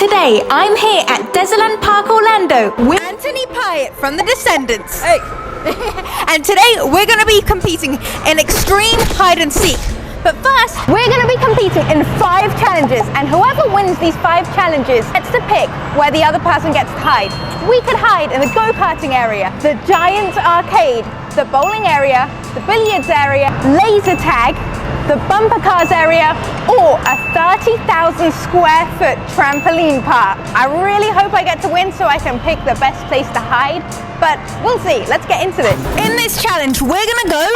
Today, I'm here at Dezerland Park, Orlando with Anthony Pyatt from the Descendants. Hey! And today, we're going to be competing in extreme hide and seek. But first, we're going to be competing in 5 challenges, and whoever wins these 5 challenges gets to pick where the other person gets to hide. We could hide in the go-karting area, the giant arcade, the bowling area, the billiards area, laser tag, the bumper cars area, or a 30,000 square foot trampoline park. I really hope I get to win so I can pick the best place to hide, but we'll see. Let's get into this. In this challenge, we're gonna go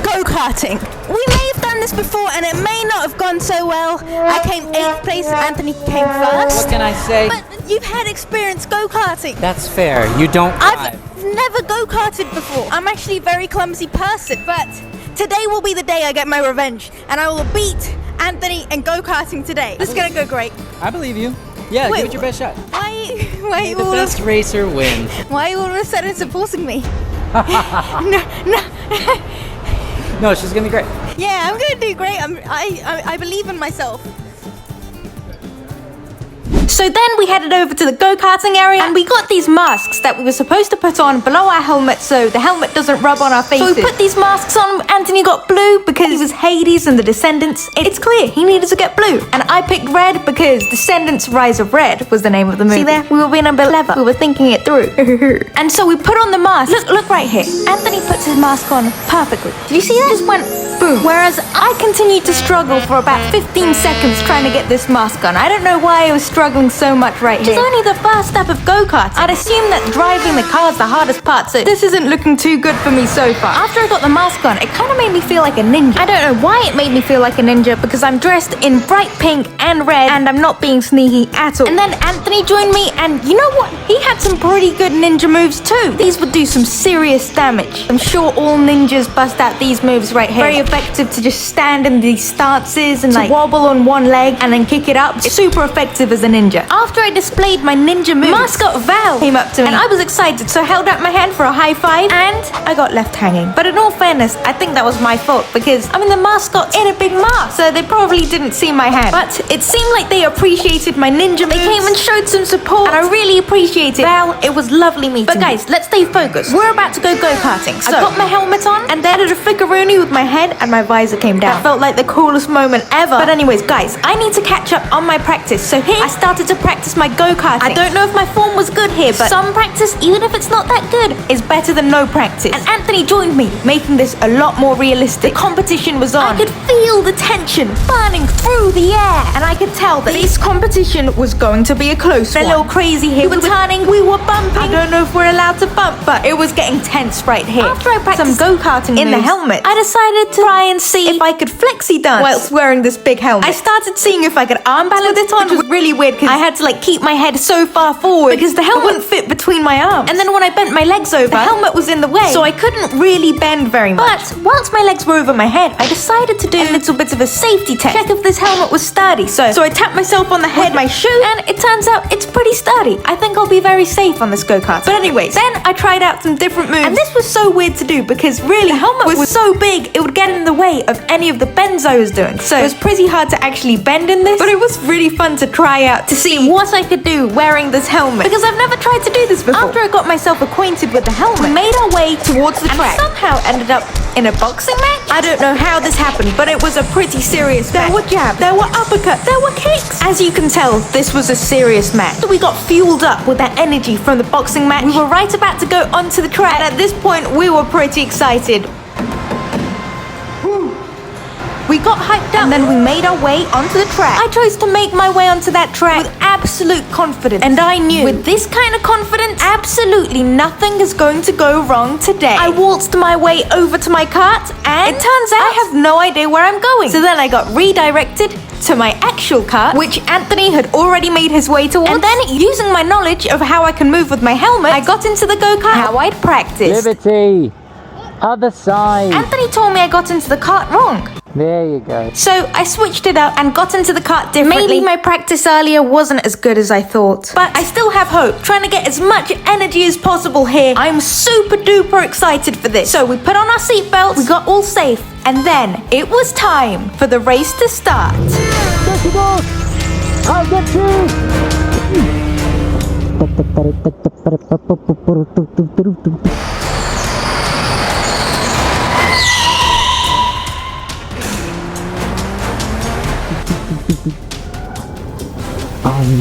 go-karting. We may have done this before and it may not have gone so well. I came 8th place, Anthony came 1st. What can I say? But you've had experience go-karting. That's fair. You don't drive. I've never go-karted before. I'm actually a very clumsy person, but today will be the day I get my revenge, and I will beat Anthony in go-karting today. This is gonna go great. I believe you. Yeah, Wait, give it your best shot. Why The best racer wins. Why are you all of a sudden supporting me? No, she's gonna be great. Yeah, I'm gonna do great. I believe in myself. So then we headed over to the go-karting area and we got these masks that we were supposed to put on below our helmet so the helmet doesn't rub on our faces. So we put these masks on. Anthony got blue because he was Hades and the Descendants. It's clear he needed to get blue. And I picked red because Descendants Rise of Red was the name of the movie. See there? We were being a bit clever. We were thinking it through. And so we put on the mask. Look right here. Anthony puts his mask on perfectly. Did you see that? It just went boom. Whereas I continued to struggle for about 15 seconds trying to get this mask on. I don't know why I was struggling so much right here. It's only the first step of go-karting. I'd assume that driving the car's the hardest part, so this isn't looking too good for me so far. After I got the mask on, it kind of made me feel like a ninja. I don't know why it made me feel like a ninja, because I'm dressed in bright pink and red, and I'm not being sneaky at all. And then Anthony joined me, and you know what? He had some pretty good ninja moves too. These would do some serious damage. I'm sure all ninjas bust out these moves right here. Very effective to just stand in these stances and like wobble on one leg and then kick it up. It's super effective as a ninja. After I displayed my ninja moves, mascot Val came up to me and I was excited, so I held out my hand for a high five and I got left hanging. But in all fairness, I think that was my fault because the mascot's in a big mask, so they probably didn't see my hand. But it seemed like they appreciated my ninja moves. They came and showed some support and I really appreciate it. Val, it was lovely meeting you. But guys, let's stay focused. We're about to go go-karting. So I got my helmet on and then I did a figuroni with my head and my visor came down. That felt like the coolest moment ever. But anyways, guys, I need to catch up on my practice. So here, I started to practice my go-karting. I don't know if my form was good here, but some practice, even if it's not that good, is better than no practice. And Anthony joined me, making this a lot more realistic. The competition was on. I could feel the tension burning through the air, and I could tell that this competition was going to be a close one. A little crazy here. We were turning, we were bumping. I don't know if we're allowed to bump, but it was getting tense right here. After I practiced some go-karting in the helmet, I decided to try and see if I could flexi dance whilst wearing this big helmet. I started seeing if I could arm balance it on, which was really weird because I had to like keep my head so far forward because the helmet wouldn't fit between my arms. And then when I bent my legs over, the helmet was in the way, so I couldn't really bend very much. But whilst my legs were over my head, I decided to do a little bit of a safety test. Check if this helmet was sturdy. So I tapped myself on the head with my shoe, and it turns out it's pretty sturdy. I think I'll be very safe on this go-kart. But anyways, then I tried out some different moves. And this was so weird to do because really the helmet was so big, it would get in the way of any of the bends I was doing. So it was pretty hard to actually bend in this, but it was really fun to try out to see what I could do wearing this helmet because I've never tried to do this before. After I got myself acquainted with the helmet, we made our way towards the track and somehow ended up in a boxing match. I don't know how this happened, but it was a pretty serious match. There were jabs, there were uppercuts, there were kicks. As you can tell, this was a serious match. So we got fueled up with that energy from the boxing match. We were right about to go onto the track, and at this point, we were pretty excited. We got hyped up and then we made our way onto the track. I chose to make my way onto that track with absolute confidence. And I knew with this kind of confidence, absolutely nothing is going to go wrong today. I waltzed my way over to my kart and it turns out I have no idea where I'm going. So then I got redirected to my actual kart, which Anthony had already made his way towards. And then using my knowledge of how I can move with my helmet, I got into the go-kart how I'd practiced. Liberty! Other side! Anthony told me I got into the kart wrong. There you go. So I switched it up and got into the kart differently. Maybe my practice earlier wasn't as good as I thought, but I still have hope. Trying to get as much energy as possible here. I'm super duper excited for this. So we put on our seatbelts, we got all safe, and then it was time for the race to start. Get you both! I'll get you! I'm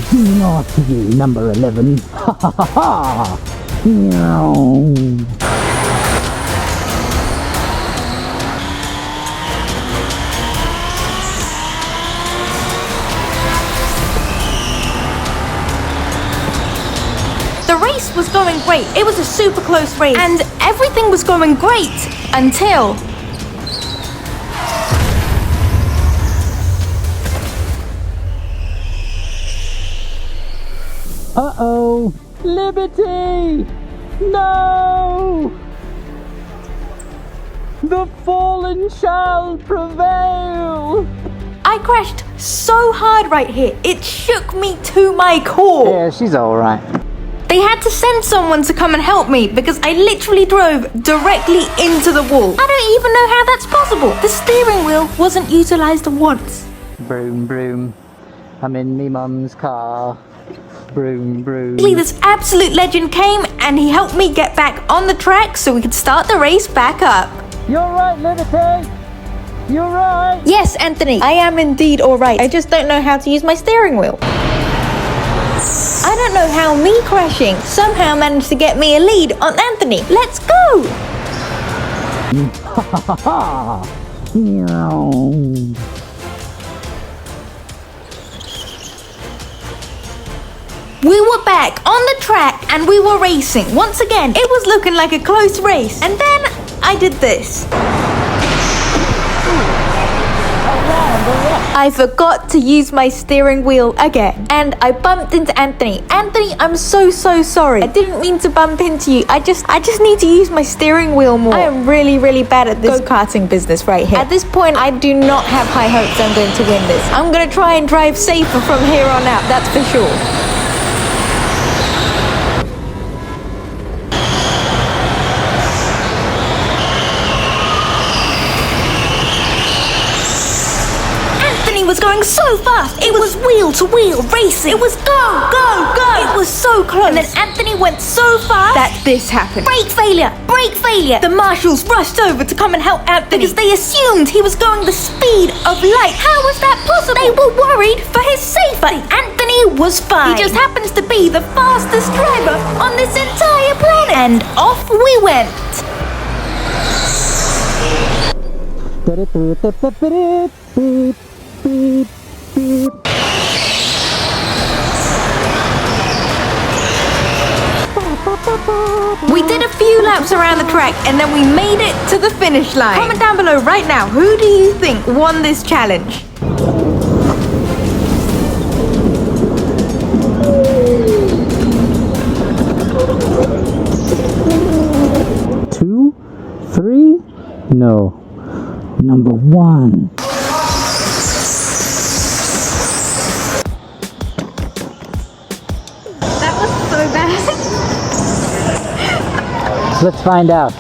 giving off to you, number 11. Ha ha ha ha! Meow. The race was going great. It was a super close race. And everything was going great until... Uh-oh! Liberty! No! The fallen shall prevail! I crashed so hard right here. It shook me to my core. Yeah, she's alright. They had to send someone to come and help me because I literally drove directly into the wall. I don't even know how that's possible. The steering wheel wasn't utilized once. Broom, broom. I'm in me mum's car. Broom, broom. This absolute legend came and he helped me get back on the track so we could start the race back up. You're right, Liberty! You're right! Yes, Anthony, I am indeed alright. I just don't know how to use my steering wheel. I don't know how me crashing somehow managed to get me a lead on Anthony. Let's go! Ha ha ha ha! Meow. We were back on the track and we were racing. Once again, it was looking like a close race. And then I did this. I forgot to use my steering wheel again. And I bumped into Anthony. Anthony, I'm so sorry. I didn't mean to bump into you. I just need to use my steering wheel more. I am really bad at this go-karting business right here. At this point, I do not have high hopes I'm going to win this. I'm going to try and drive safer from here on out, that's for sure. Was going so fast. It was wheel to wheel racing. It was go. It was so close. And then Anthony went so fast that this happened. Brake failure. The marshals rushed over to come and help Anthony because they assumed he was going the speed of light. How was that possible? They were worried for his safety. But Anthony was fine. He just happens to be the fastest driver on this entire planet. And off we went. Beep, beep. We did a few laps around the track and then we made it to the finish line. Comment down below right now, who do you think won this challenge? Two, three, no, number one. Let's find out.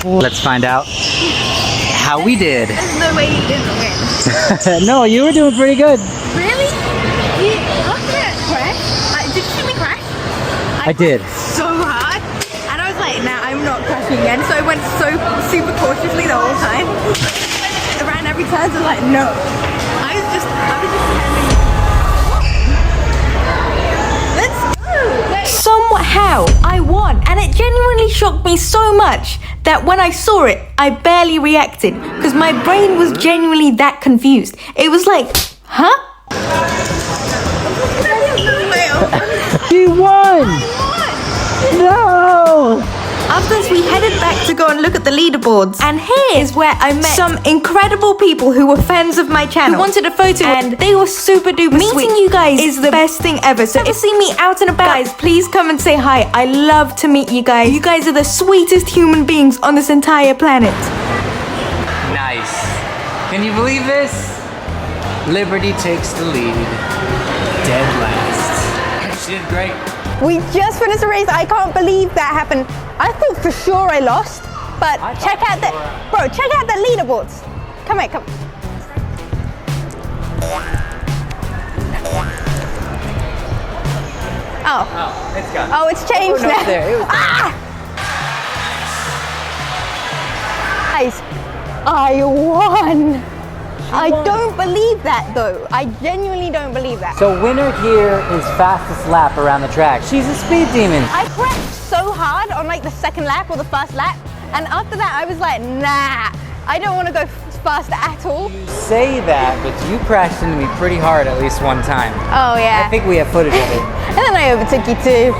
Let's find out how we did. There's no way you didn't win. No, you were doing pretty good. Really? You looked at crash? Did you see me crash? I did. So hard. And I was like, nah, I'm not crashing again. So I went so super cautiously the whole time. Around every turn, so like, no. I was just standing. Somehow I won, and it genuinely shocked me so much that when I saw it, I barely reacted because my brain was genuinely that confused. It was like, huh? You won! No! After this, we headed back to go and look at the leaderboards. And here is where I met some incredible people who were fans of my channel, who wanted a photo, and they were super duper sweet. Meeting you guys is the best thing ever. So if you see me out and about, guys, please come and say hi. I love to meet you guys. You guys are the sweetest human beings on this entire planet. Nice. Can you believe this? Liberty takes the lead. Dead last. She did great. We just finished the race. I can't believe that happened. I thought for sure I lost, but check out the leaderboards. Come here, come. It's gone. Oh, it's changed Oh, no, now. there. It was Guys, I won. I don't believe that though. I genuinely don't believe that. So winner here is fastest lap around the track. She's a speed demon. I crashed so hard on like the second lap or the first lap, and after that I was like, nah, I don't want to go fast at all. You say that, but you crashed into me pretty hard at least one time. Oh yeah. I think we have footage of it. And then I overtook you too.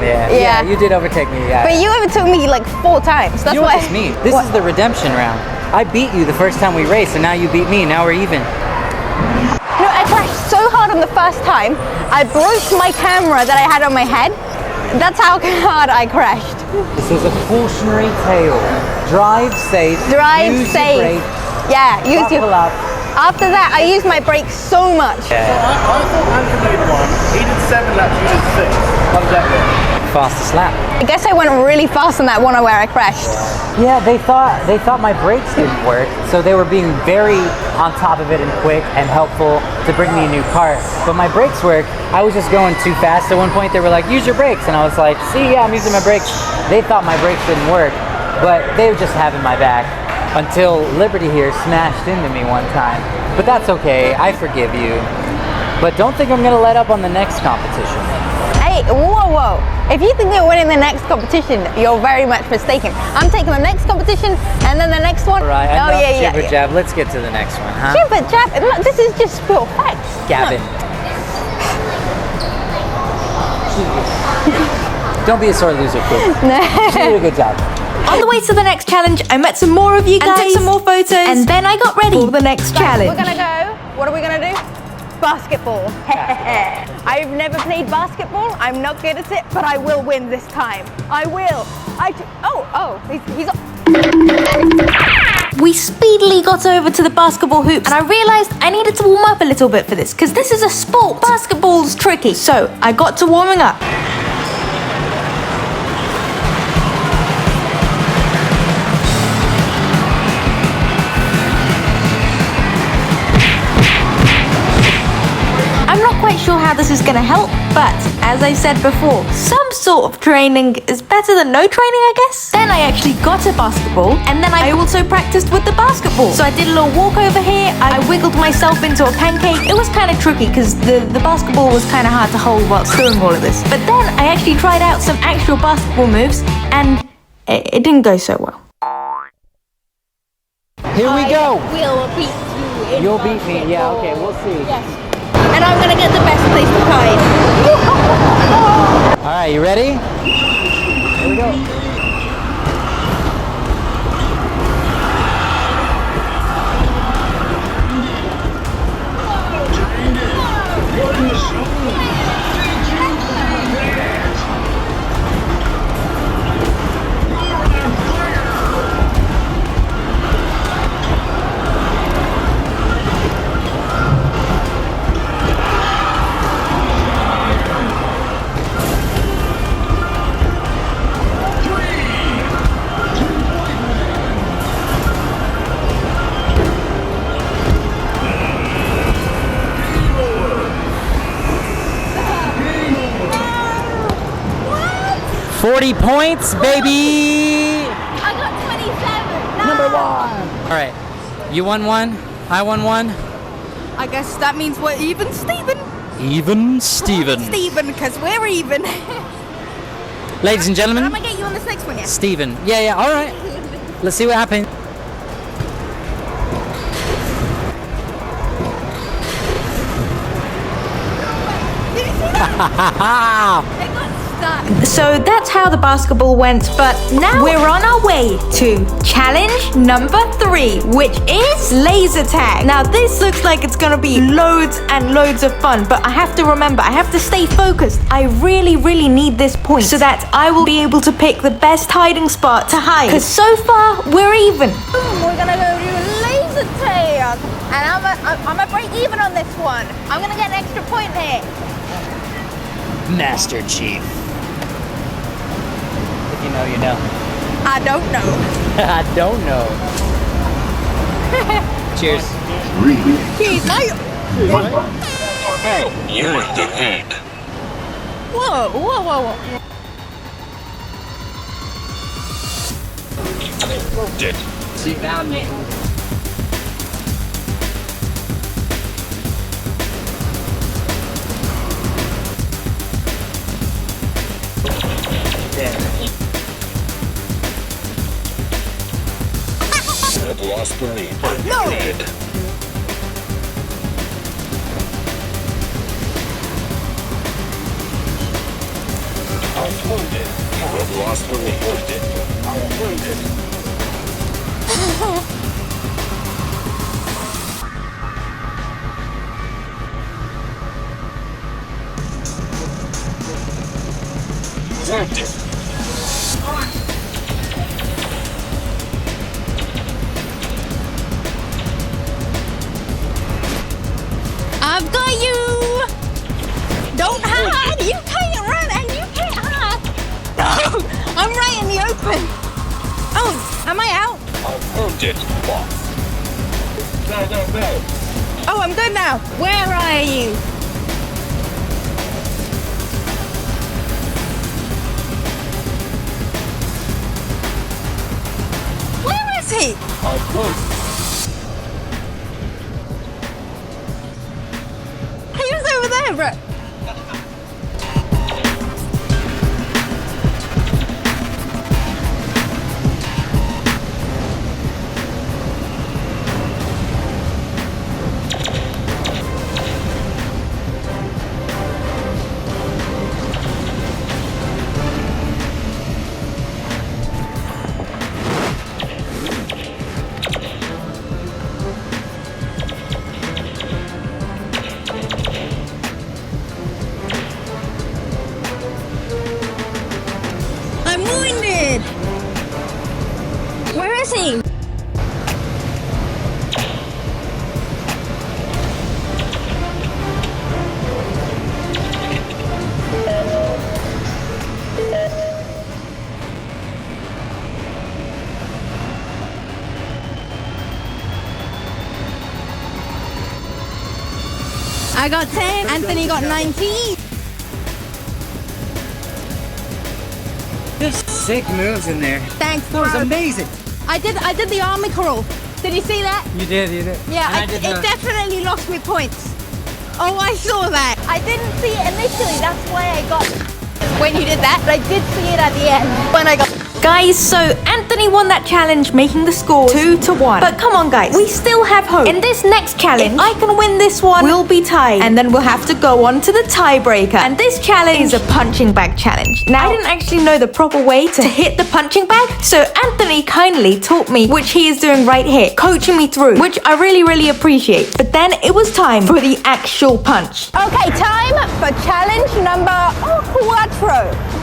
Yeah, you did overtake me. Yeah. But you overtook me like 4 times. That's You know why. what this means? This is the redemption round. I beat you the first time we raced, and now you beat me. Now we're even. No, I crashed so hard on the first time. I broke my camera that I had on my head. That's how hard I crashed. This is a cautionary tale. Drive safe. Drive use safe. Your brake, Yeah, use your. buckle up. After that, I used my brakes so much. So I thought Anthony did 1. He did 7 laps, you did 6. How did that go? Fastest lap. I guess I went really fast on that one where I crashed. Yeah, they thought my brakes didn't work, so they were being very on top of it and quick and helpful to bring me a new cart. But my brakes work. I was just going too fast. At one point, they were like, "Use your brakes," and I was like, "See, yeah, I'm using my brakes." They thought my brakes didn't work, but they were just having my back until Liberty here smashed into me one time. But that's okay. I forgive you. But don't think I'm gonna let up on the next competition. Hey, whoa. If you think you're winning the next competition, you're very much mistaken. I'm taking the next competition and then the next one. All right, Oh, enough yeah. jibber jab. Let's get to the next one, huh? Jibber jab. Look, this is just pure facts. Gavin. Don't be a sore loser, kid. She did a good job. On the way to the next challenge, I met some more of you guys, and took some more photos, and then I got ready for the next challenge. We're gonna go. What are we gonna do? Basketball. I've never played basketball. I'm not good at it, but I will win this time. I will. He's We speedily got over to the basketball hoops, and I realized I needed to warm up a little bit for this, because this is a sport. Basketball's tricky. So I got to warming up. Sure how this is going to help, but as I said before, some sort of training is better than no training, I guess. Then I actually got a basketball, and then I also practiced with the basketball. So I did a little walk over here, I wiggled myself into a pancake. It was kind of tricky because the basketball was kind of hard to hold whilst doing all of this. But then I actually tried out some actual basketball moves, and it didn't go so well. Here we go. We'll beat you. You'll beat me. Yeah, okay, we'll see. Yes. And I'm gonna get the best place to hide. All right, you ready? Here we go. What? 40 points, baby! I got 27. Number 1. All right, you won 1, I won 1. I guess that means we're even, Steven. Even Steven. Steven, because we're even. Ladies and gentlemen, I'm gonna get you on this next one, yeah? Steven. Yeah, all right. Let's see what happens. Did you see that? It got stuck. So that's how the basketball went, but now we're on our way to challenge number 3, which is laser tag. Now this looks like it's gonna be loads and loads of fun, but I have to remember, I have to stay focused. I really need this point so that I will be able to pick the best hiding spot to hide. Because so far, we're even. We're gonna go do laser tag. And I'm gonna break even on this one. I'm gonna get an extra point here. Master Chief. If you know, you know. I don't know. I don't know. Cheers. Cheers, mate. You're in the lead. Whoa, whoa, whoa, whoa. Dead. Sit down, Nick. I've lost my lead. No! Dead. I'm wounded. I've lost my lead. Wounded. I'm wounded. Wounded. I've got you! Don't hide! You can't run and you can't hide! No! I'm right in the open! Oh, am I out? I'm wounded. No. Oh, I'm good now. Where are you? Where is he? I'm wounded. He was over there, bro. I'm wounded. Where is he? I got 10, Anthony got 19. There's sick moves in there. Thanks, That was bro. amazing. I did the army crawl. Did you see that? You did. Yeah, And I it did the- definitely lost me points. Oh, I saw that. I didn't see it initially, that's why I got when you did that, but I did see it at the end when I got. Guys, so Anthony won that challenge, making the score 2-1. But come on, guys, we still have hope. In this next challenge, if I can win this one, we'll be tied, and then we'll have to go on to the tiebreaker. And this challenge is a punching bag challenge. Now, I didn't actually know the proper way to hit the punching bag, so Anthony kindly taught me, which he is doing right here, coaching me through, which I really appreciate. But then it was time for the actual punch. Okay, time for challenge number 4.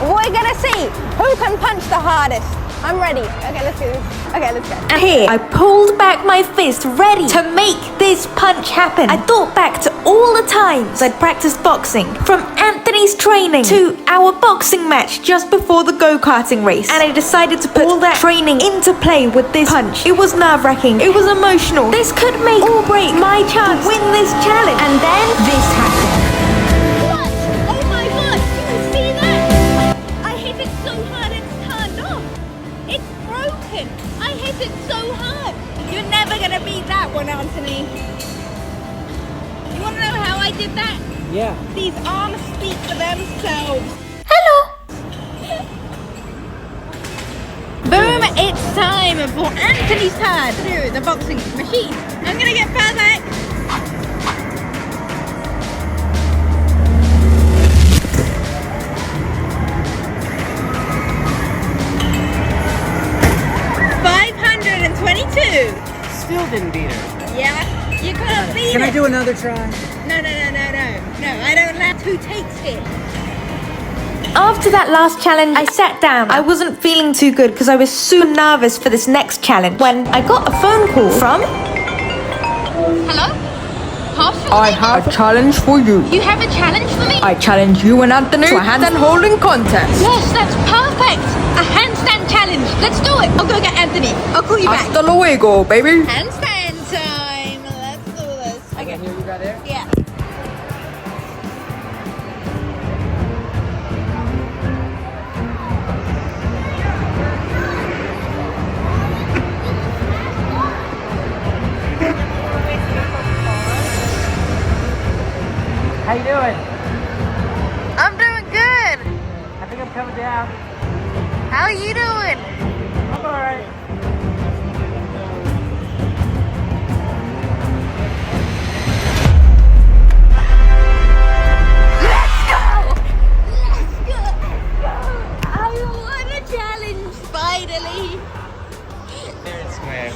We're gonna see who can punch the hardest. I'm ready. Okay, let's do this. Okay, let's go. And here, I pulled back my fist, ready to make this punch happen. I thought back to all the times I'd practiced boxing, from Anthony's training to our boxing match just before the go-karting race. And I decided to put all that training into play with this punch. It was nerve-wracking. It was emotional. This could make or break my chance to win this challenge. And then this happened. What? Oh my god! Did you see that? I hit it so hard it's turned off. It's broken. I hit it so hard. You're never gonna beat that one, Anthony. You wanna know how I did that? Yeah. These arms speak for themselves. Hello. Boom, it's time for Anthony's turn to do the boxing machine. I'm gonna get perfect. Still didn't beat her. Yeah, you can't beat Can it. I do another try? No, I don't let who takes it. After that last challenge, I sat down. I wasn't feeling too good because I was so nervous for this next challenge when I got a phone call from... Hello? Halfschwnegger? I have a challenge for you. You have a challenge for me? I challenge you and Anthony to a handstand holding contest. Yes, that's perfect. A handstand challenge. Let's do it. I'll go get Anthony. I'll call you back. Hasta luego, baby. Handstand time. Let's do this. I can hear you right there. Yeah. How you doing? I'm doing good. I think I'm coming down. How are you doing? I'm alright. Let's go! I won a challenge, finally. Fair and square.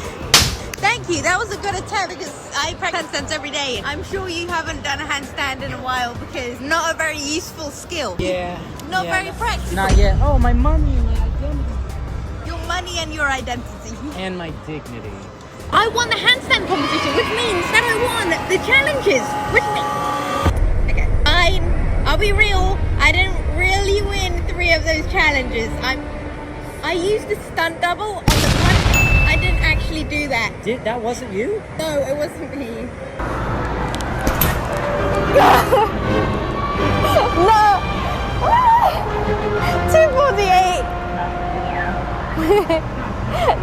Thank you, that was a good attempt because I practice handstands every day. I'm sure you haven't done a handstand in a while because not a very useful skill. Yeah. Not very practical. Not yet. Oh, my money and my identity. Your money and your identity. And my dignity. I won the handstand competition, which means that I won the challenges. Which means... Okay, fine. I'll be real. I didn't really win 3 of those challenges. I used the stunt double on the front. I didn't actually do that. That wasn't you? No, it wasn't me. No! 248.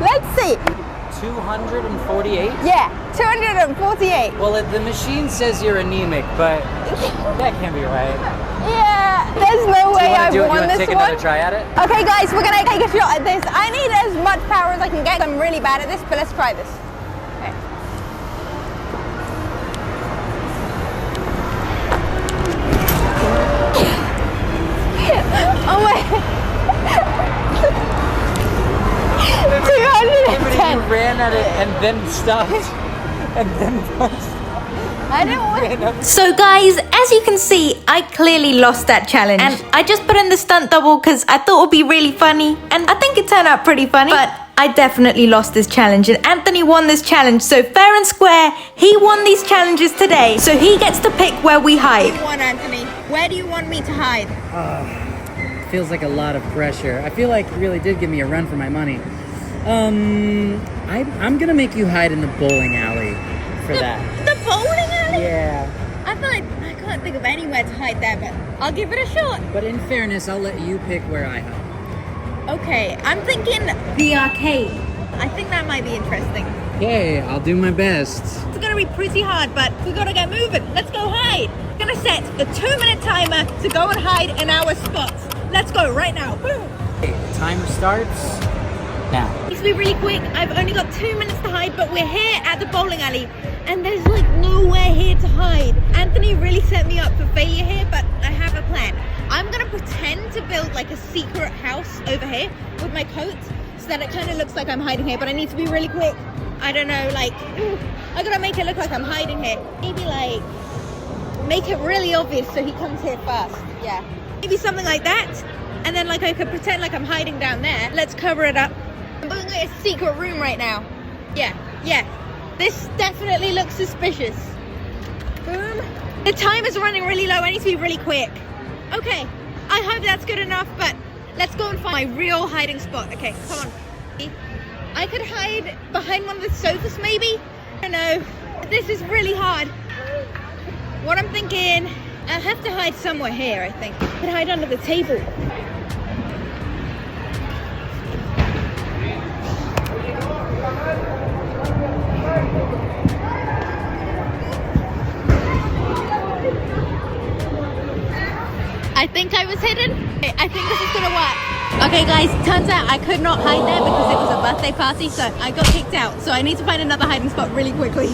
Let's see. 248? Yeah, 248. Well, the machine says you're anemic, but that can't be right. Yeah, there's no way I've won this take one. another try at it? Okay, guys, we're gonna take a shot at this. I need as much power as I can get. I'm really bad at this, but let's try this. Okay. Oh my. 210. You ran at it and then stopped. And then punched. I didn't win. So guys, as you can see, I clearly lost that challenge. And I just put in the stunt double because I thought it would be really funny. And I think it turned out pretty funny. But I definitely lost this challenge. And Anthony won this challenge. So fair and square, he won these challenges today. So he gets to pick where we hide. You won, Anthony. Where do you want me to hide? Feels like a lot of pressure. I feel like you really did give me a run for my money. I'm gonna make you hide in the bowling alley for that. The bowling alley? Yeah. I can't think of anywhere to hide there, but I'll give it a shot. But in fairness, I'll let you pick where I hide. Okay, I'm thinking the arcade. I think that might be interesting. Yay, I'll do my best. It's gonna be pretty hard, but we gotta get moving. Let's go hide. I'm gonna set the 2-minute timer to go and hide in our spots. Let's go right now. Boom. Okay, timer starts now. Needs to be really quick. I've only got 2 minutes to hide, but we're here at the bowling alley, and there's like nowhere here to hide. Anthony really set me up for failure here, but I have a plan. I'm gonna pretend to build like a secret house over here with my coat, so that it kind of looks like I'm hiding here, but I need to be really quick. I don't know, like, I gotta make it look like I'm hiding here. Maybe like, make it really obvious so he comes here first. Yeah, maybe something like that. And then like I could pretend like I'm hiding down there. Let's cover it up. I'm building a secret room right now. Yeah. This definitely looks suspicious. Boom. The time is running really low. I need to be really quick. Okay, I hope that's good enough, but let's go and find my real hiding spot. Okay, come on. I could hide behind one of the sofas maybe? I don't know. This is really hard. What I'm thinking, I have to hide somewhere here, I think. I could hide under the table. I think I was hidden. I think this is gonna work. Okay guys, turns out I could not hide there because it was a birthday party, so I got kicked out. So I need to find another hiding spot really quickly.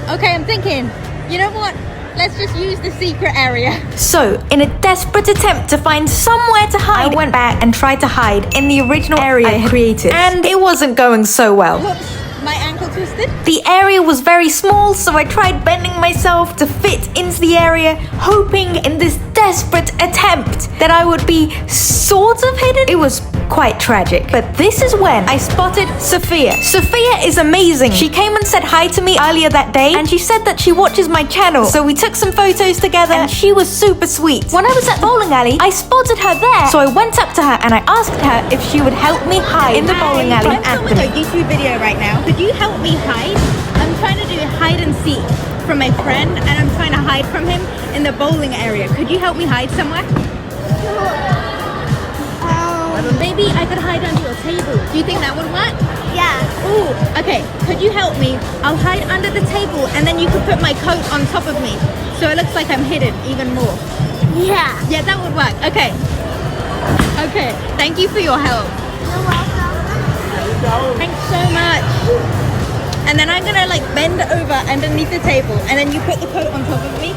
Okay, I'm thinking, you know what? Let's just use the secret area. So, in a desperate attempt to find somewhere to hide, I went back and tried to hide in the original area I created. And it wasn't going so well. Whoops, my ankle twisted. The area was very small, so I tried bending myself to fit into the area, hoping in this desperate attempt that I would be sort of hidden. It was quite tragic. But this is when I spotted Sophia. Sophia is amazing. She came and said hi to me earlier that day, and she said that she watches my channel. So we took some photos together, and she was super sweet. When I was at bowling alley, I spotted her there. So I went up to her and I asked her if she would help me hide in the bowling alley. I'm filming a YouTube video right now. Could you help me hide? I'm trying to do hide and seek from my friend, and I'm trying to hide from him in the bowling area. Could you help me hide somewhere? Maybe I could hide under your table. Do you think that would work? Yeah. Ooh, okay. Could you help me? I'll hide under the table, and then you could put my coat on top of me, so it looks like I'm hidden even more. Yeah. Yeah, that would work. Okay. Okay. Thank you for your help. You're welcome. Thanks so much. And then I'm gonna like bend over underneath the table, and then you put the coat on top of me.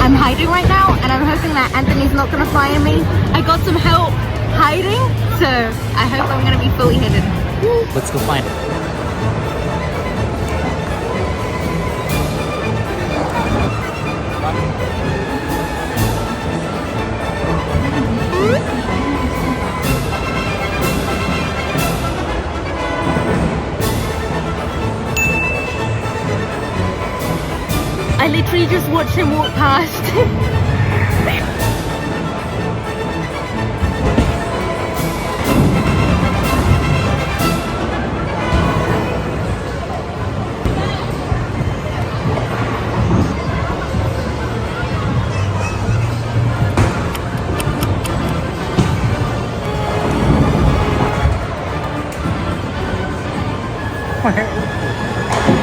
I'm hiding right now, and I'm hoping that Anthony's not gonna find me. I got some help hiding, so I hope I'm gonna be fully hidden. Let's go find it. I literally just watched him walk past.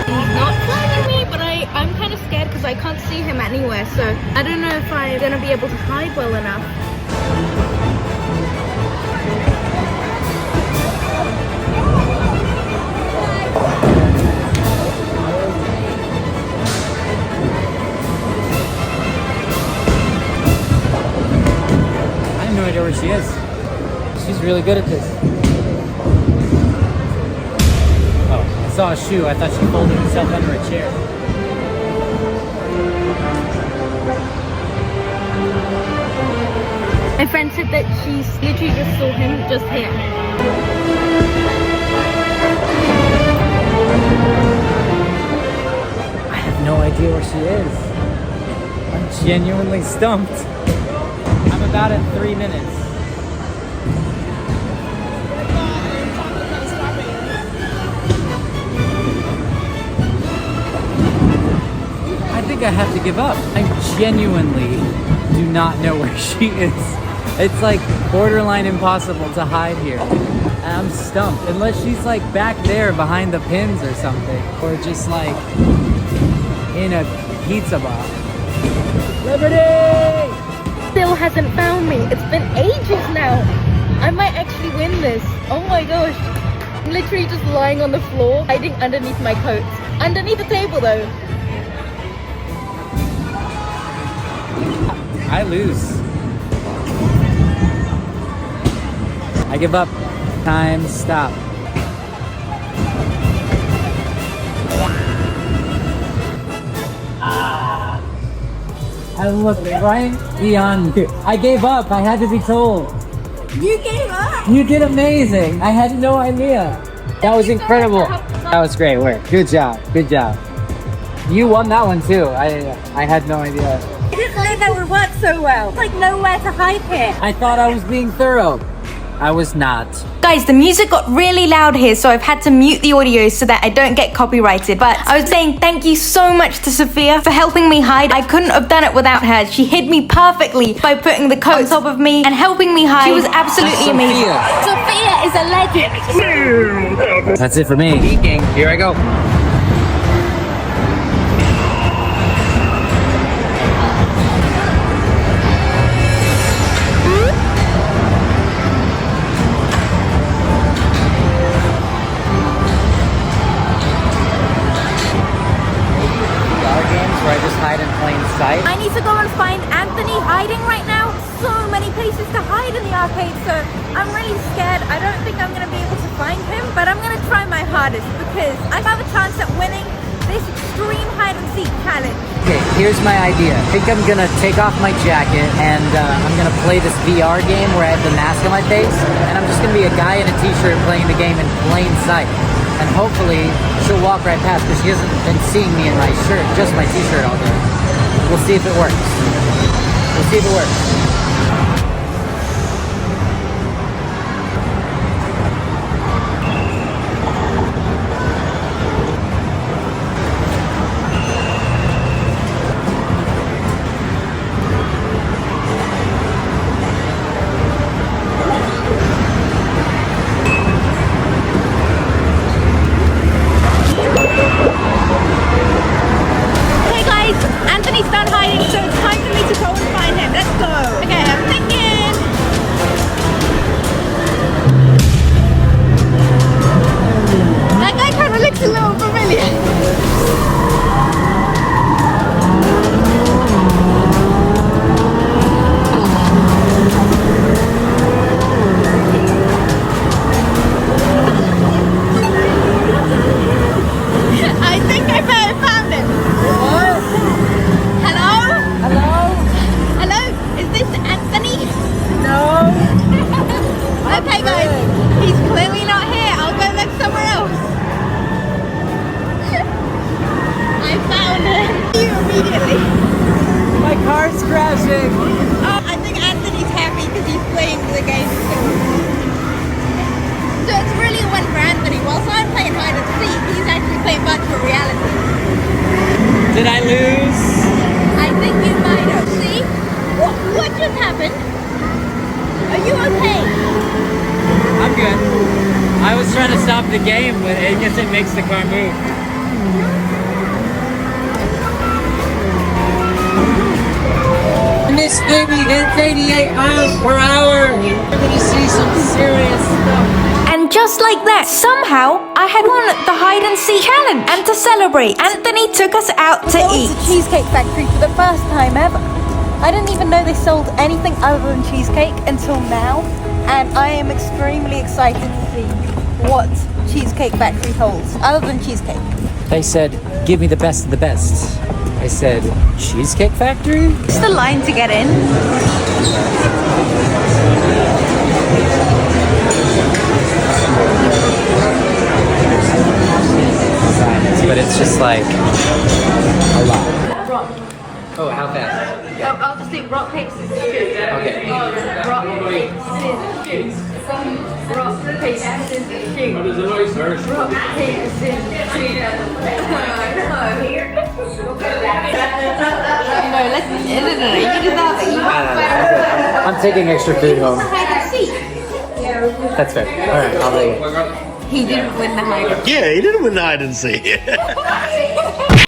He's not finding me, but I'm kind of scared because I can't see him anywhere, so I don't know if I'm gonna be able to hide well enough. I have no idea where she is. She's really good at this. Oh, I saw a shoe. I thought she folded herself under a chair. My friend said that she's literally just saw him just here. I have no idea where she is. I'm genuinely stumped. I'm about at 3 minutes. I think I have to give up. I genuinely do not know where she is. It's like borderline impossible to hide here. And I'm stumped. Unless she's like back there behind the pins or something. Or just like in a pizza box. Liberty! Still hasn't found me. It's been ages now. I might actually win this. Oh my gosh. I'm literally just lying on the floor, hiding underneath my coat. Underneath the table though. I lose. I give up. Time, stop. I looked right beyond you. I gave up. I had to be told. You gave up? You did amazing. I had no idea. That was incredible. That was great work. Good job. Good job. You won that one too. I had no idea. I didn't believe that would work so well. It's like nowhere to hide here. I thought I was being thorough. I was not. Guys, the music got really loud here, so I've had to mute the audio so that I don't get copyrighted. But I was saying thank you so much to Sophia for helping me hide. I couldn't have done it without her. She hid me perfectly by putting the coat on top of me and helping me hide. She was absolutely amazing. Sophia is a legend. That's it for me. Here I go. Where I just hide in plain sight. I need to go and find Anthony hiding right now. So many places to hide in the arcade, so I'm really scared. I don't think I'm gonna be able to find him, but I'm gonna try my hardest because I have a chance at winning this extreme hide and seek challenge. Okay, here's my idea. I think I'm gonna take off my jacket and I'm gonna play this VR game where I have the mask on my face, and I'm just gonna be a guy in a t-shirt playing the game in plain sight. And hopefully she'll walk right past because she hasn't been seeing me in my shirt, just my t-shirt all day. We'll see if it works. We'll see if it works. magic. I think Anthony's happy because he's playing the game still. So it's really a win for Anthony. Whilst I'm playing hide and seek, he's actually playing virtual reality. Did I lose? I think you might have. See? What just happened? Are you okay? I'm good. I was trying to stop the game, but I guess it makes the car move. And this baby hits 88 miles per hour. You're gonna see some serious stuff. And just like that, somehow I had won the hide and seek challenge. And to celebrate, Anthony took us out to eat. To Cheesecake Factory for the first time ever. I didn't even know they sold anything other than cheesecake until now, and I am extremely excited to see what Cheesecake Factory holds other than cheesecake. They said, give me the best of the best. I said, Cheesecake Factory? It's the line to get in. But it's just like a lot. Oh, how fast? I'll just do rock, paper, scissors, shoot. Okay. Rock, paper, scissors, shoot. Rock, paper, scissors, shoot. Rock, paper, scissors, shoot. No, let's. No, you can do that. I'm taking extra food home. Hide and seek. That's fair. All right, I'll leave. He didn't win the hide and seek. Yeah, he didn't win the hide and seek.